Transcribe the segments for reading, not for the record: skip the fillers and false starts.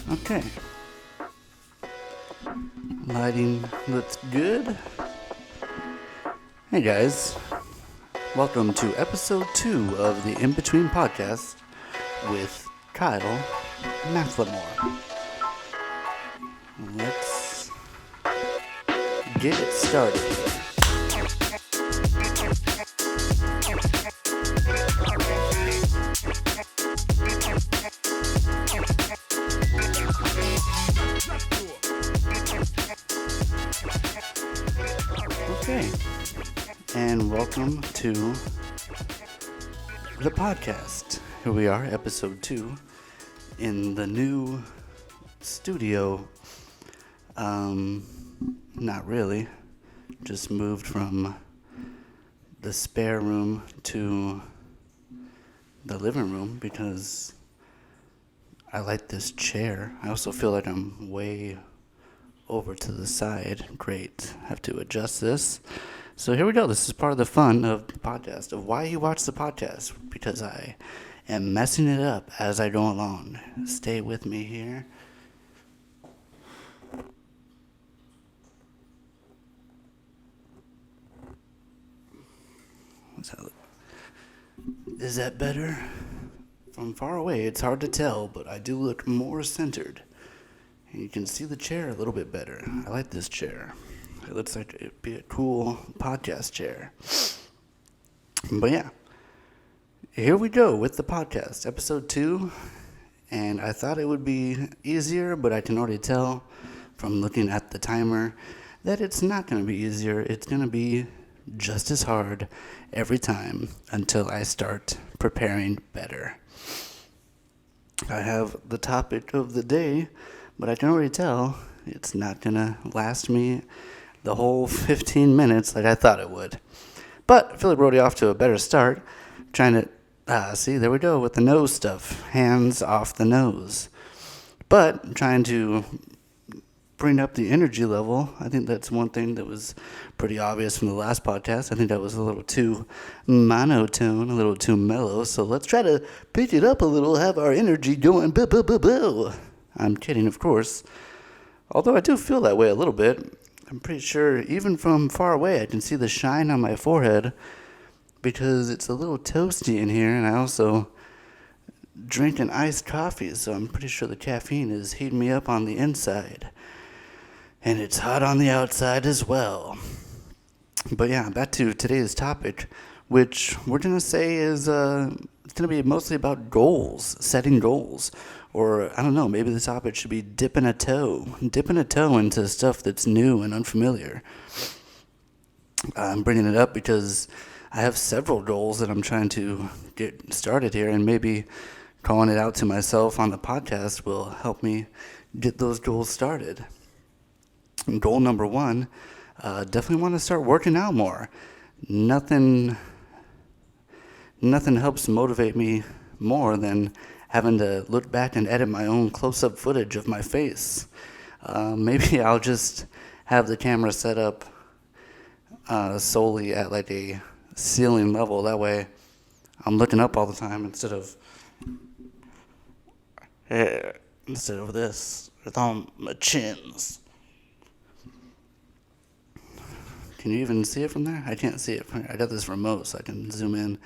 Okay. Lighting looks good. Hey guys, welcome to episode 2 of the In Between podcast with Kyle Mclemore. Let's get it started. Okay, and welcome to the podcast. Here we are, episode 2, in the new studio. Not really. Just moved from the spare room to the living room because I like this chair. I also feel like I'm way over to the side. Great. Have to adjust this. So here we go. This is part of the fun of the podcast, of why you watch the podcast, because I am messing it up as I go along. Stay with me here. What's that look? Is that better? From far away, it's hard to tell, but I do look more centered. And you can see the chair a little bit better. I like this chair. It looks like it'd be a cool podcast chair. But yeah, here we go with the podcast, episode 2. And I thought it would be easier, but I can already tell from looking at the timer that it's not going to be easier. It's going to be just as hard every time until I start preparing better. I have the topic of the day, but I can already tell it's not going to last me the whole 15 minutes like I thought it would. But I feel like we're already off to a better start. Trying to, see, there we go with the nose stuff. Hands off the nose. But trying to bring up the energy level. I think that's one thing that was pretty obvious from the last podcast. I think that was a little too monotone, a little too mellow. So let's try to pick it up a little, have our energy going. Boo. I'm kidding, of course. Although I do feel that way a little bit. I'm pretty sure even from far away I can see the shine on my forehead because it's a little toasty in here, and I also drink an iced coffee, so I'm pretty sure the caffeine is heating me up on the inside. And it's hot on the outside as well. But yeah, back to today's topic, which we're going to say is it's going to be mostly about goals, setting goals. Or, I don't know, maybe the topic should be dipping a toe into stuff that's new and unfamiliar. I'm bringing it up because I have several goals that I'm trying to get started here, and maybe calling it out to myself on the podcast will help me get those goals started. Goal number 1, definitely want to start working out more. Nothing helps motivate me more than having to look back and edit my own close-up footage of my face. Maybe I'll just have the camera set up solely at like a ceiling level. That way I'm looking up all the time instead of this with all my chins. Can you even see it from there? I can't see it from here. I got this remote so I can zoom in.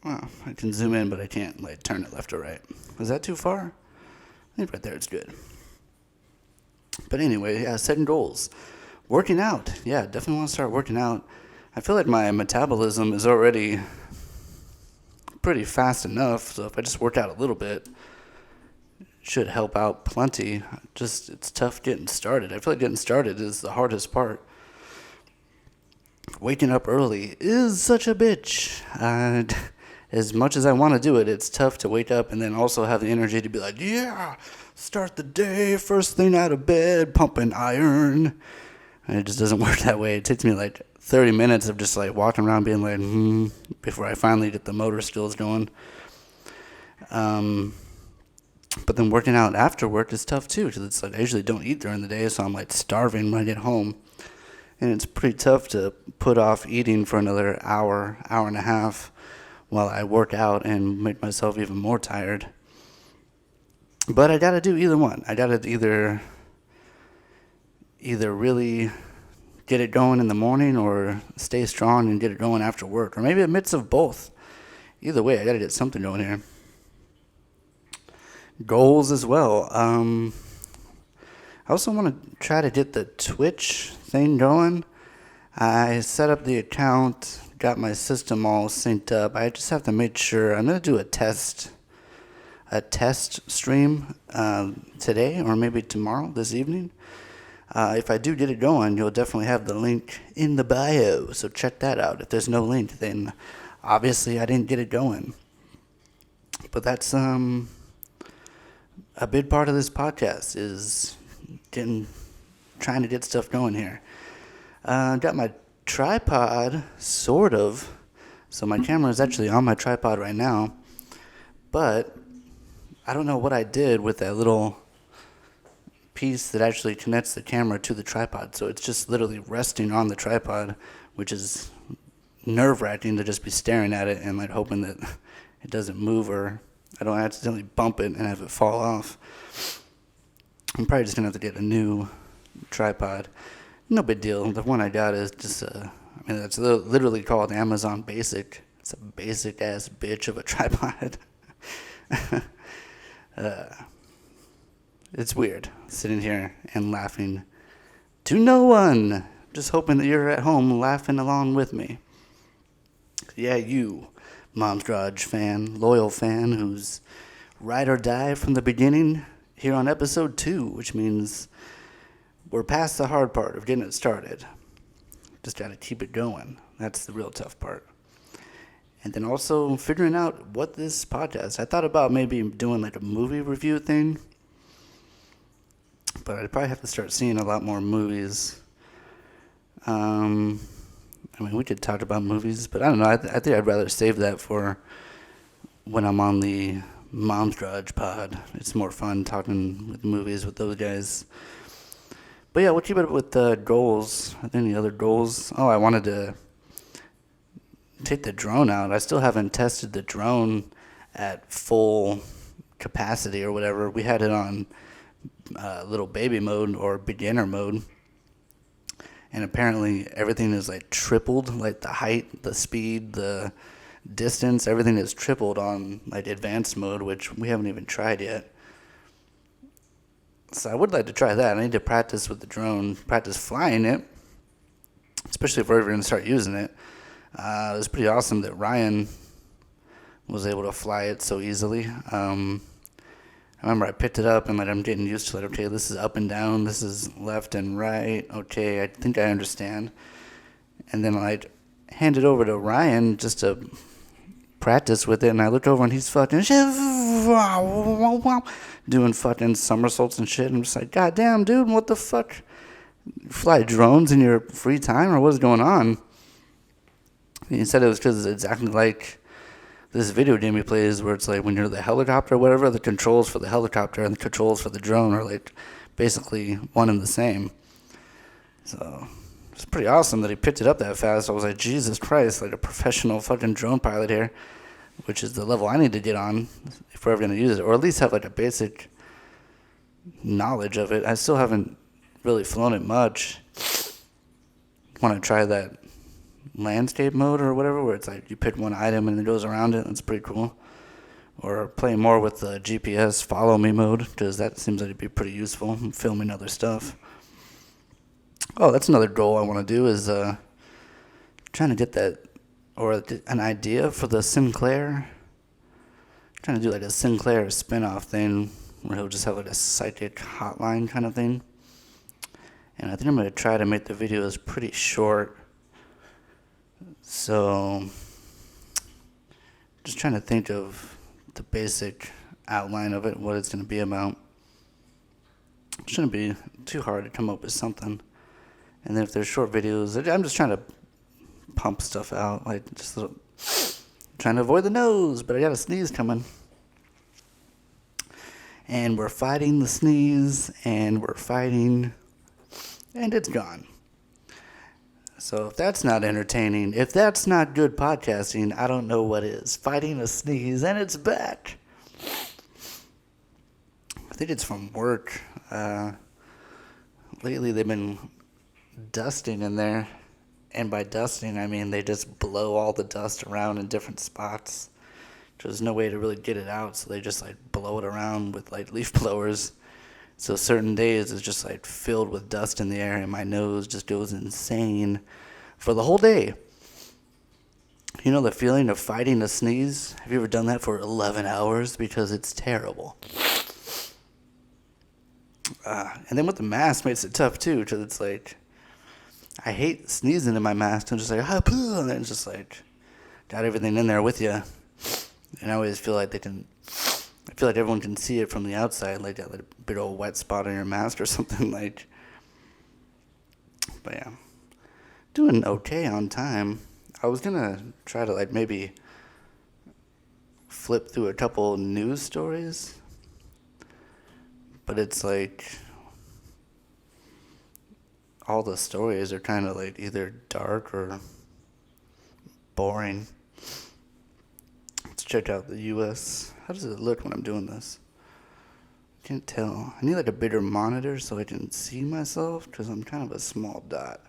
Well, I can zoom in, but I can't like turn it left or right. Is that too far? I think right there it's good. But anyway, yeah, setting goals. Working out. Yeah, definitely want to start working out. I feel like my metabolism is already pretty fast enough, so if I just work out a little bit, should help out plenty. Just, it's tough getting started. I feel like getting started is the hardest part. Waking up early is such a bitch. As much as I want to do it, it's tough to wake up and then also have the energy to be like, yeah, start the day, first thing out of bed, pumping iron. And it just doesn't work that way. It takes me like 30 minutes of just like walking around being like, before I finally get the motor skills going. But then working out after work is tough too, because it's like I usually don't eat during the day, so I'm like starving when I get home. And it's pretty tough to put off eating for another hour and a half while I work out and make myself even more tired. But I gotta do either one. I gotta either really get it going in the morning or stay strong and get it going after work, or maybe a mix of both. Either way, I gotta get something going here. Goals as well. I also want to try to get the Twitch thing going. I set up the account, got my system all synced up. I just have to make sure. I'm gonna do a test stream today, or maybe tomorrow, this evening. If I do get it going, you'll definitely have the link in the bio, so check that out. If there's no link, then obviously I didn't get it going. But that's a big part of this podcast, is trying to get stuff going here. Got my tripod, sort of. So my camera is actually on my tripod right now, but I don't know what I did with that little piece that actually connects the camera to the tripod. So it's just literally resting on the tripod, which is nerve-wracking to just be staring at it and like hoping that it doesn't move or I don't accidentally bump it and have it fall off. I'm probably just gonna have to get a new tripod. No big deal. The one I got is just it's literally called Amazon Basic. It's a basic ass bitch of a tripod. It's weird sitting here and laughing to no one. Just hoping that you're at home laughing along with me. Yeah, you, Mom's Garage fan, loyal fan, who's ride or die from the beginning here on episode 2, which means we're past the hard part of getting it started. Just got to keep it going. That's the real tough part. And then also figuring out what this podcast, I thought about maybe doing like a movie review thing, but I'd probably have to start seeing a lot more movies. We could talk about movies, but I don't know. I think I'd rather save that for when I'm on the Mom's Garage pod. It's more fun talking with movies with those guys. But yeah, we'll keep it up with goals. Are there any other goals? Oh, I wanted to take the drone out. I still haven't tested the drone at full capacity or whatever. We had it on little baby mode or beginner mode, and apparently everything is like tripled, like the height, the speed, the distance, everything is tripled on like advanced mode, which we haven't even tried yet. So I would like to try that. I need to practice with the drone, practice flying it, especially if we're ever going to start using it. It was pretty awesome that Ryan was able to fly it so easily. I remember I picked it up and I'm getting used to it. Okay, this is up and down. This is left and right. Okay, I think I understand. And then I hand it over to Ryan just to practice with it. And I look over and he's fucking doing fucking somersaults and shit. I'm just like, God damn, dude, what the fuck? You fly drones in your free time or what is going on? He said it was because it's exactly like this video game he plays where it's like when you're the helicopter or whatever, the controls for the helicopter and the controls for the drone are like basically one and the same. So it's pretty awesome that he picked it up that fast. I was like, Jesus Christ, like a professional fucking drone pilot here, which is the level I need to get on if we're ever going to use it, or at least have like a basic knowledge of it. I still haven't really flown it much. Want to try that landscape mode or whatever, where it's like you pick one item and it goes around it. That's pretty cool. Or play more with the GPS follow me mode, because that seems like it'd be pretty useful in filming other stuff. Oh, that's another goal I want to do, is trying to get that, or an idea for the Sinclair. Trying to do like a Sinclair spin-off thing where he'll just have like a psychic hotline kind of thing. And I think I'm going to try to make the videos pretty short. So, just trying to think of the basic outline of it, what it's going to be about. It shouldn't be too hard to come up with something. And then if there's short videos, I'm just trying to pump stuff out, like just trying to avoid the nose, but I got a sneeze coming. And we're fighting the sneeze, and we're fighting, and it's gone. So if that's not entertaining, if that's not good podcasting, I don't know what is. Fighting a sneeze, and it's back. I think it's from work. Lately they've been dusting in there. And by dusting, I mean they just blow all the dust around in different spots. There's no way to really get it out, so they just like blow it around with like leaf blowers. So certain days it's just like filled with dust in the air, and my nose just goes insane for the whole day. You know the feeling of fighting a sneeze? Have you ever done that for 11 hours? Because it's terrible. And then with the mask makes it tough too, because it's like, I hate sneezing in my mask. I'm just like, and then it's just like, got everything in there with you. And I always feel like I feel like everyone can see it from the outside, like that little big old wet spot on your mask or something like. But yeah, doing okay on time. I was gonna try to like maybe flip through a couple news stories, but it's like all the stories are kind of like either dark or boring. Let's check out the U.S. How does it look when I'm doing this? Can't tell. I need like a bigger monitor so I can see myself, because I'm kind of a small dot.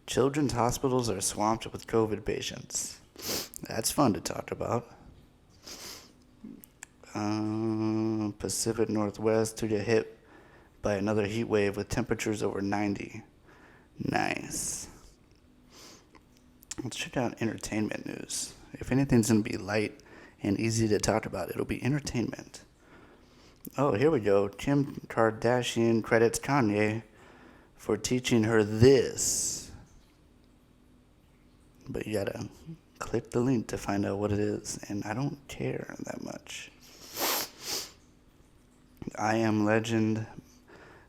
Children's hospitals are swamped with COVID patients. That's fun to talk about. Pacific Northwest to get hit by another heat wave with temperatures over 90. Nice. Let's check out entertainment news. If anything's going to be light and easy to talk about, it'll be entertainment. Oh, here we go. Kim Kardashian credits Kanye for teaching her this. But you gotta click the link to find out what it is, and I don't care that much. I Am Legend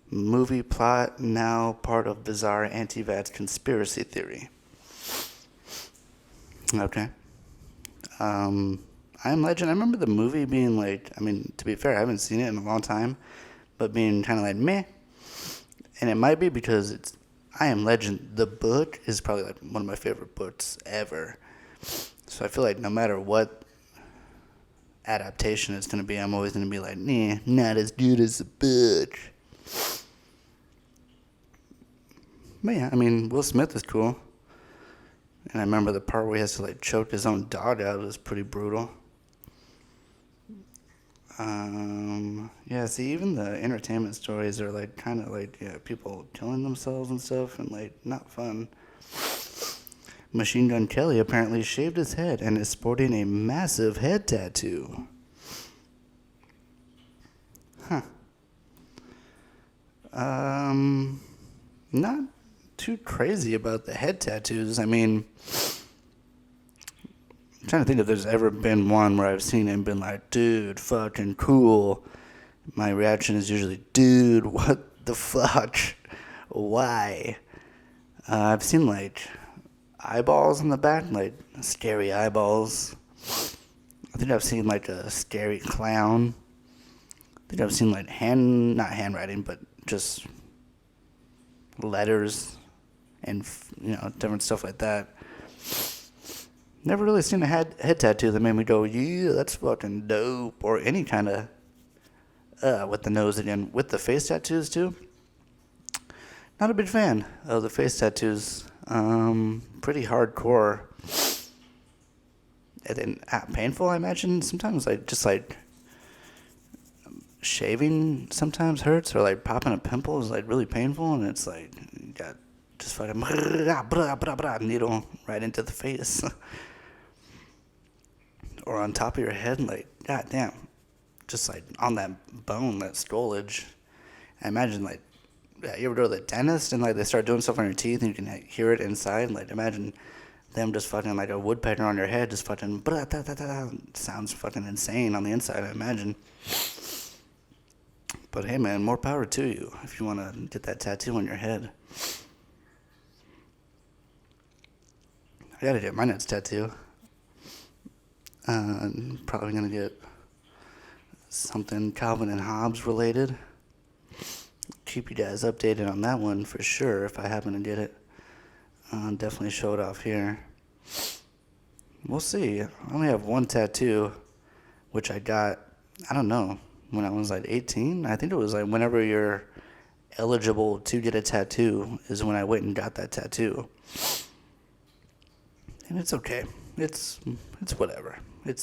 movie plot now part of bizarre anti-vax conspiracy theory. Okay. I Am Legend, I remember the movie being like, I mean, to be fair, I haven't seen it in a long time, but being kind of like meh. And it might be because it's I Am Legend, the book is probably like one of my favorite books ever. So I feel like no matter what adaptation it's going to be, I'm always going to be like, nah, not as good as the book. But yeah, I mean, Will Smith is cool. And I remember the part where he has to like choke his own dog out was pretty brutal. Yeah, see, even the entertainment stories are like kind of like, yeah, people killing themselves and stuff, and like not fun. Machine Gun Kelly apparently shaved his head and is sporting a massive head tattoo. Huh. Not too crazy about the head tattoos. I mean, I'm trying to think if there's ever been one where I've seen it and been like, dude, fucking cool. My reaction is usually, dude, what the fuck? Why? I've seen like eyeballs in the back, like scary eyeballs. I think I've seen like a scary clown. I think I've seen like not handwriting, but just letters and, you know, different stuff like that. Never really seen a head tattoo that made me go, yeah, that's fucking dope. Or any kind of, with the nose again. With the face tattoos too. Not a big fan of the face tattoos. Pretty hardcore. And then painful, I imagine. Sometimes like just like shaving sometimes hurts, or like popping a pimple is like really painful, and it's like you got just fucking needle right into the face. Or on top of your head, like, goddamn, just like on that bone, that skullage. I imagine, like, you ever go to the dentist and like they start doing stuff on your teeth and you can hear it inside? Like, imagine them just fucking like a woodpecker on your head, just fucking sounds fucking insane on the inside, I imagine. But hey, man, more power to you if you want to get that tattoo on your head. I gotta get my next tattoo. Probably gonna get something Calvin and Hobbes related. Keep you guys updated on that one for sure if I happen to get it. Definitely show it off here. We'll see. I only have one tattoo, which I got, I don't know, when I was like 18. I think it was like whenever you're eligible to get a tattoo is when I went and got that tattoo. And it's okay. It's whatever. I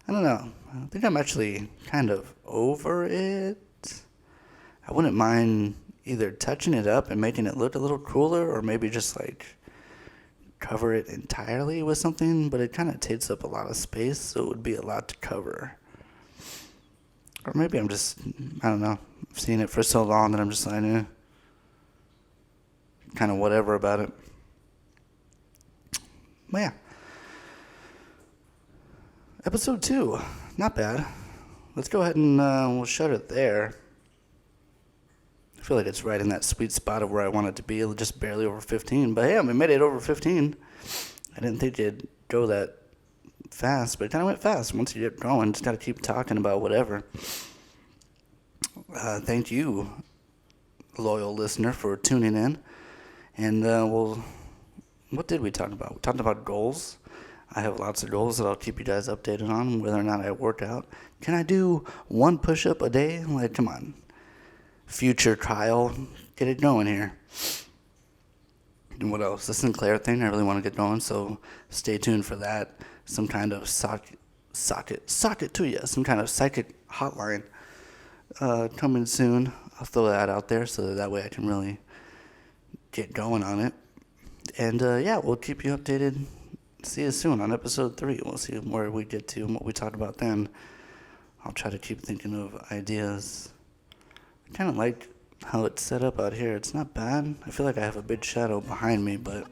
don't know. I think I'm actually kind of over it. I wouldn't mind either touching it up and making it look a little cooler, or maybe just like cover it entirely with something, but it kind of takes up a lot of space, so it would be a lot to cover. Or maybe I'm just, I don't know, I've seen it for so long that I'm just like, kind of whatever about it. But yeah. Episode 2, not bad. Let's go ahead and we'll shut it there. I feel like it's right in that sweet spot of where I want it to be, just barely over 15. But yeah, we made it over 15. I didn't think it'd go that fast, but it kind of went fast. Once you get going, just got to keep talking about whatever. Thank you, loyal listener, for tuning in. And what did we talk about? We talked about goals. I have lots of goals that I'll keep you guys updated on, whether or not I work out. Can I do 1 push-up a day? Like, come on. Future Kyle, get it going here. And what else? The Sinclair thing, I really want to get going, so stay tuned for that. Some kind of socket to you. Some kind of psychic hotline coming soon. I'll throw that out there so that way I can really get going on it. And yeah, we'll keep you updated. See you soon on episode 3. We'll see where we get to and what we talk about then. I'll try to keep thinking of ideas. I kind of like how it's set up out here. It's not bad. I feel like I have a big shadow behind me, but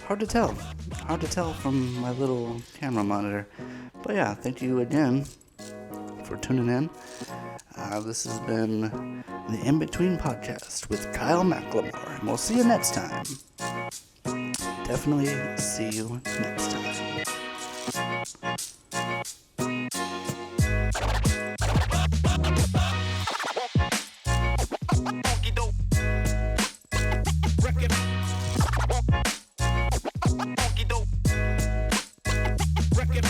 hard to tell. Hard to tell from my little camera monitor. But yeah, thank you again for tuning in. This has been the In Between Podcast with Kyle Mclemore, and we'll see you next time. Definitely see you next time. Record.